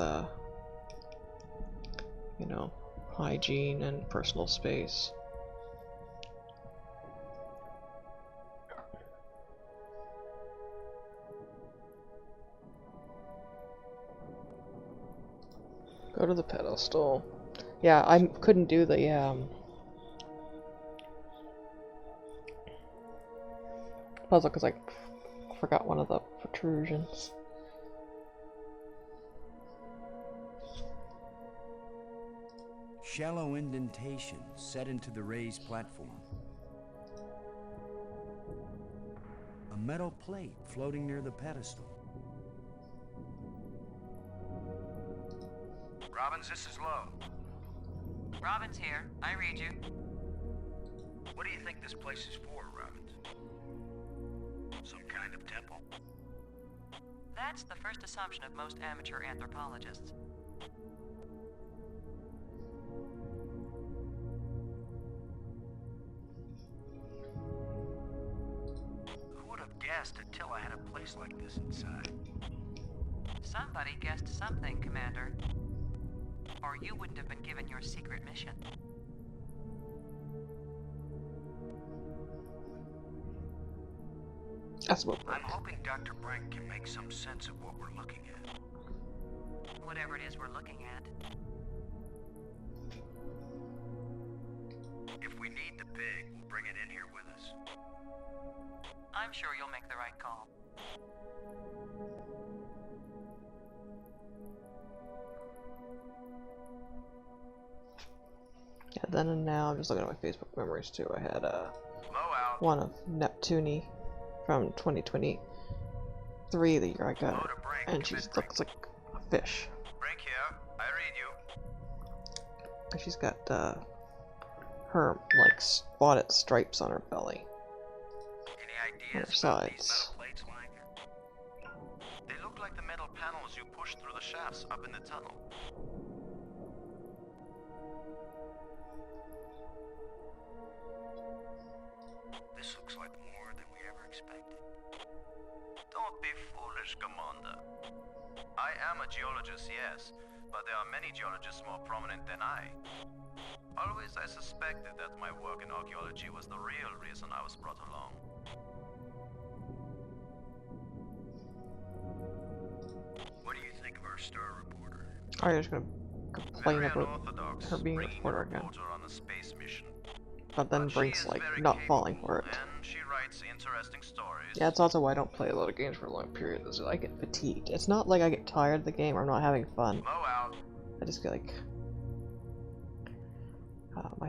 you know, hygiene and personal space. Go to the pedestal. Yeah, I couldn't do the puzzle because I forgot one of the protrusions. Shallow indentation set into the raised platform. A metal plate floating near the pedestal. Robbins, this is Lowe. Robin's here. I read you. What do you think this place is for, Robbins? Some kind of temple? That's the first assumption of most amateur anthropologists. Who would have guessed Attila had a place like this inside? Somebody guessed something, Commander. Or you wouldn't have been given your secret mission. That's what. I'm hoping Dr. Brank can make some sense of what we're looking at. Whatever it is we're looking at. If we need the pig, we'll bring it in here with us. I'm sure you'll make the right call. Yeah, then and now I'm just looking at my Facebook memories too. I had Low out. one of Neptune from 2023, the year I got Load it, a break. and she Commit looks like a fish. Break here. I read you. And she's got her like spotted stripes on her belly. Any On ideas her about these sides. metal plates lying here? They look like the metal panels you push through the shafts up in the tunnel. This looks like more than we ever expected. Don't be foolish, Commander. I am a geologist, yes, but there are many geologists more prominent than I. Always I suspected that my work in archaeology was the real reason I was brought along. What do you think of our star reporter? I'm just gonna complain Very about unorthodox, her being a bringing reporter again. reporter on a space mission. But then But she Brink's is like very not falling capable, for it. And she writes interesting stories. Yeah, it's also why I don't play a lot of games for a long period. Is I get fatigued. It's not like I get tired of the game or I'm not having fun. Low out. I just get like my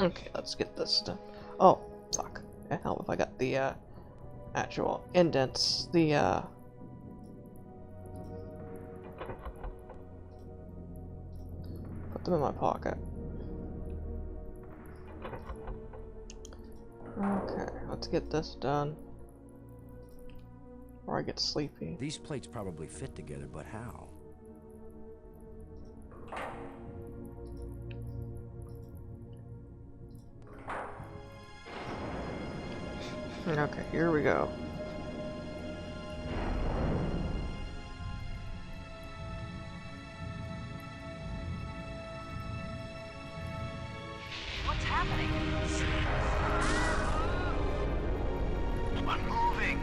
Okay, let's get this done. Oh, fuck. Can't help if I got the actual indents. The put them in my pocket. Okay, let's get this done. Or I get sleepy. These plates probably fit together, but how? Okay, here we go. What's happening? I'm moving!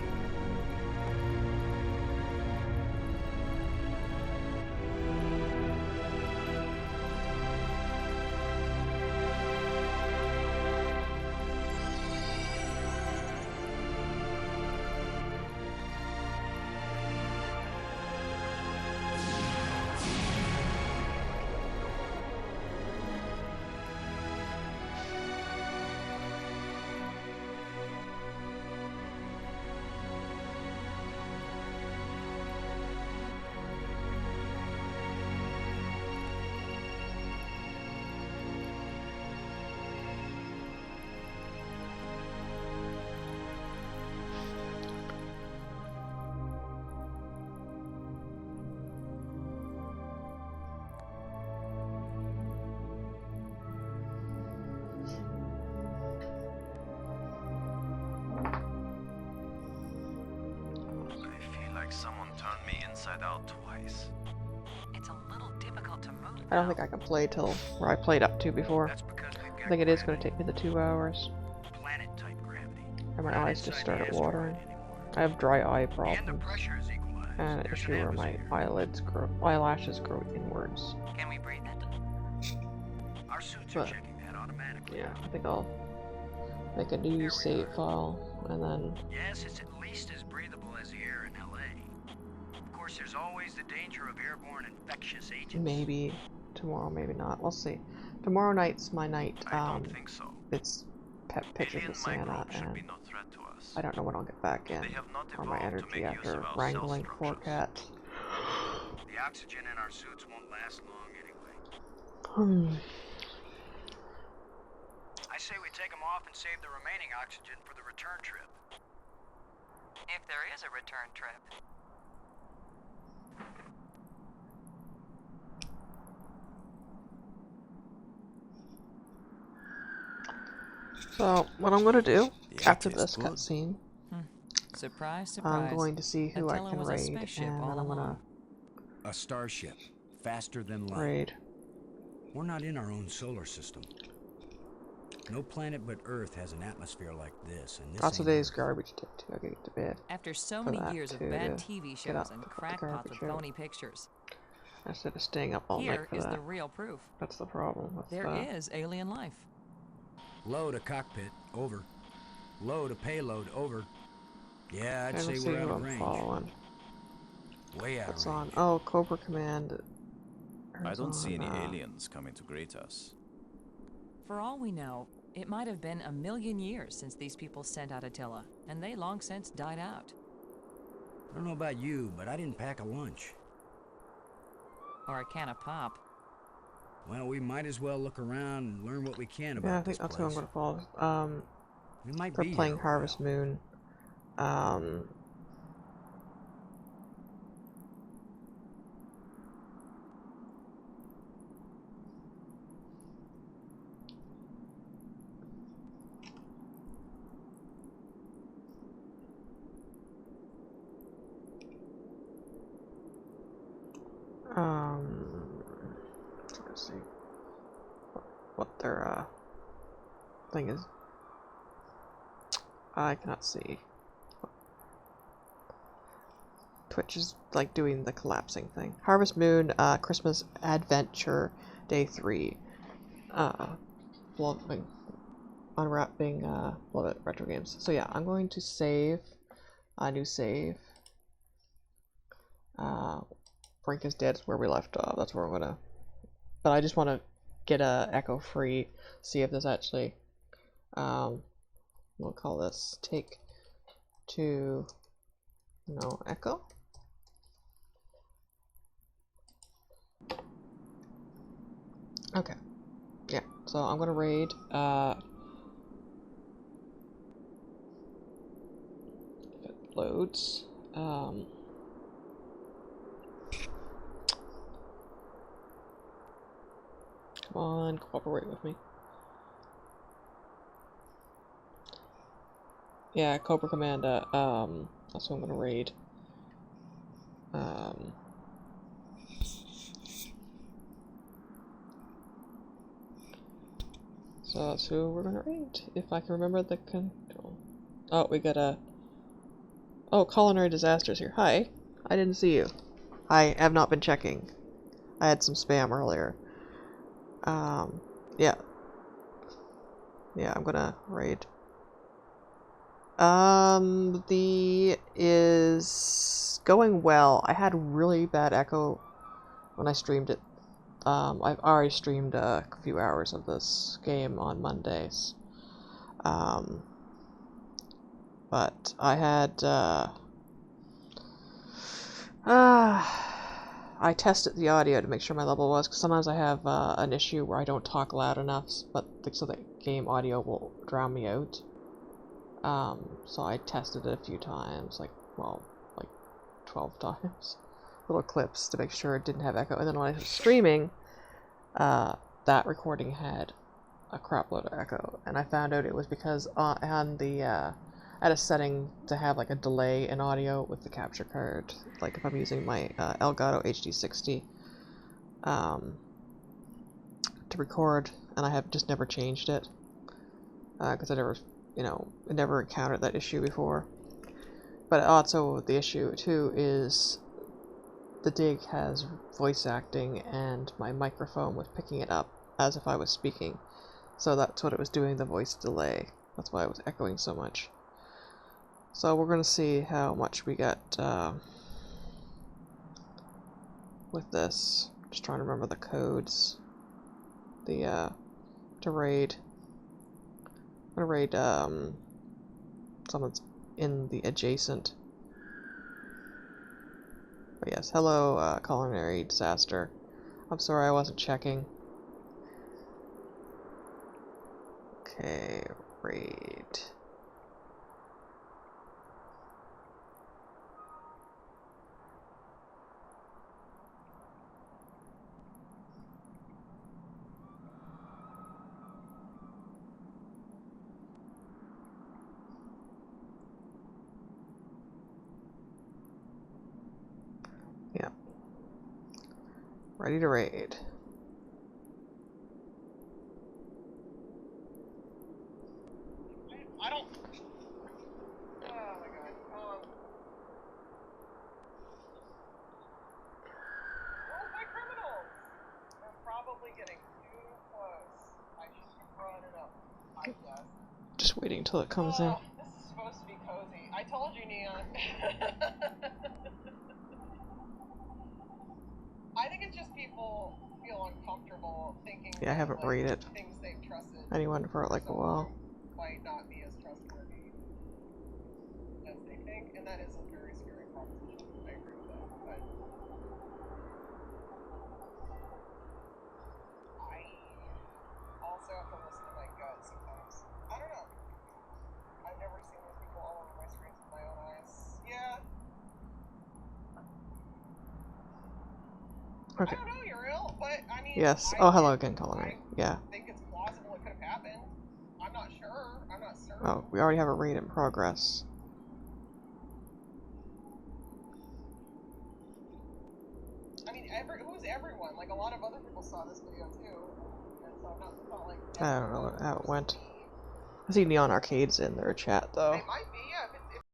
Someone turned me inside out twice. It's a little difficult to move. I don't think I can play till where I played up to before. That's because we've got I think it is going to take me the 2 hours. planet-type gravity. And my Not eyes just inside started the watering. asteroid anymore. I have dry eye The end of problems. pressure is equalized. And an There's issue where my atmosphere. eyelashes grow inwards. Can we breathe it? Our suits are But- checking that automatically. Yeah, I think I'll make a new save file and then Yes, it's at least as breathable as the air in LA. Of course, there's always the danger of airborne infectious agents. maybe tomorrow, maybe not. We'll see. Tomorrow night's my night. I don't think so. It's pet pictures Alien with Santa, microbes should be and no threat to us. I don't know when I'll get back in, They have not or my evolved to energy make use after of our wrangling cell poor structures. cat. The oxygen in our suits won't last long anyway. I say we take them off and save the remaining oxygen for the return trip. If there is a return trip. So, what I'm gonna do The after act's this good. cutscene, Surprise, surprise. I'm going to see who I Attila can was a raid, spaceship and all then I'm gonna along. A starship, faster than light. raid. We're not in our own solar system. No planet but Earth has an atmosphere like this, and this Lots of ain't days Earth. garbage to I gotta get to bed. After so for many that years of too, bad to TV get shows up, and put the crackpots with garbage out. phony pictures, Instead of staying up all night here for is that. the real proof. That's the problem with There is alien life. Load a cockpit, over. Load a payload, over. Yeah, I'd I say don't see we're who out of I'm range. following. Way out What's of on? range. Oh, Cobra Command. I don't see any Arizona. aliens coming to greet us. For all we know, it might have been 1,000,000 years since these people sent out Attila, and they long since died out. I don't know about you, but I didn't pack a lunch. Or a can of pop. Well, we might as well look around and learn what we can about Yeah, I think this that's who I'm place. gonna follow. We might They're be playing here a Harvest while. Moon. Let's see what their thing is. I cannot see. Twitch is like doing the collapsing thing. Harvest Moon, Christmas Adventure, Day 3. Unwrapping Blood Retro Games. So yeah, I'm going to save a new save. Frank is Dead is where we left off. That's where I'm gonna. But I just want to get a echo free, see if there's actually, we'll call this take to no echo. Okay, yeah, so I'm gonna raid, if it loads, come on, cooperate with me. Yeah, Cobra Commander, that's what I'm gonna raid. So that's who we're gonna raid, if I can remember the control. Oh, we got a... Oh, Culinary Disasters here. Hi. I didn't see you. I have not been checking. I had some spam earlier. Yeah. Yeah, I'm gonna raid. The is going well. I had really bad echo when I streamed it. I've already streamed a few hours of this game on Mondays. But I had, I tested the audio to make sure my level was, because sometimes I have an issue where I don't talk loud enough, but so the game audio will drown me out. So I tested it a few times, like 12 times. Little clips to make sure it didn't have echo, and then when I was streaming, that recording had a crap load of echo, and I found out it was because on the, I had a setting to have like a delay in audio with the capture card, like if I'm using my Elgato HD60 to record, and I have just never changed it, because I never, you know, never encountered that issue before. But also the issue too is the Dig has voice acting, and my microphone was picking it up as if I was speaking. So that's what it was doing, the voice delay. That's why it was echoing so much. So we're going to see how much we get with this. Just trying to remember the codes. The, to raid. I'm going to raid, someone's in the adjacent. But yes, hello, Culinary Disaster. I'm sorry I wasn't checking. Okay, raid. Yeah. Ready to raid. I don't... Oh my god. Where's my criminals? They're probably getting too close. I should be running up, I guess. Just waiting until it comes in. This is supposed to be cozy. I told you, Neon. I think it's just people feel uncomfortable thinking Yeah, I haven't raided things they've trusted anyone for like a while. might not be as trustworthy as they think, and that is a very scary proposition. I agree with that, but I also have to listen to my gut sometimes. I don't know. I've never seen those people all over my screens with my own eyes. Yeah. Okay. I don't know, Uriel, but I mean... Yes. Oh, hello again, Culinary. Yeah. I think it's plausible it could have happened. I'm not sure. I'm not certain. Oh, we already have a raid in progress. I mean, who's everyone? Like, a lot of other people saw this video, too. And so I'm not like... I don't know how it went. I see Neon Arcade's in their chat, though. It might be, yeah. If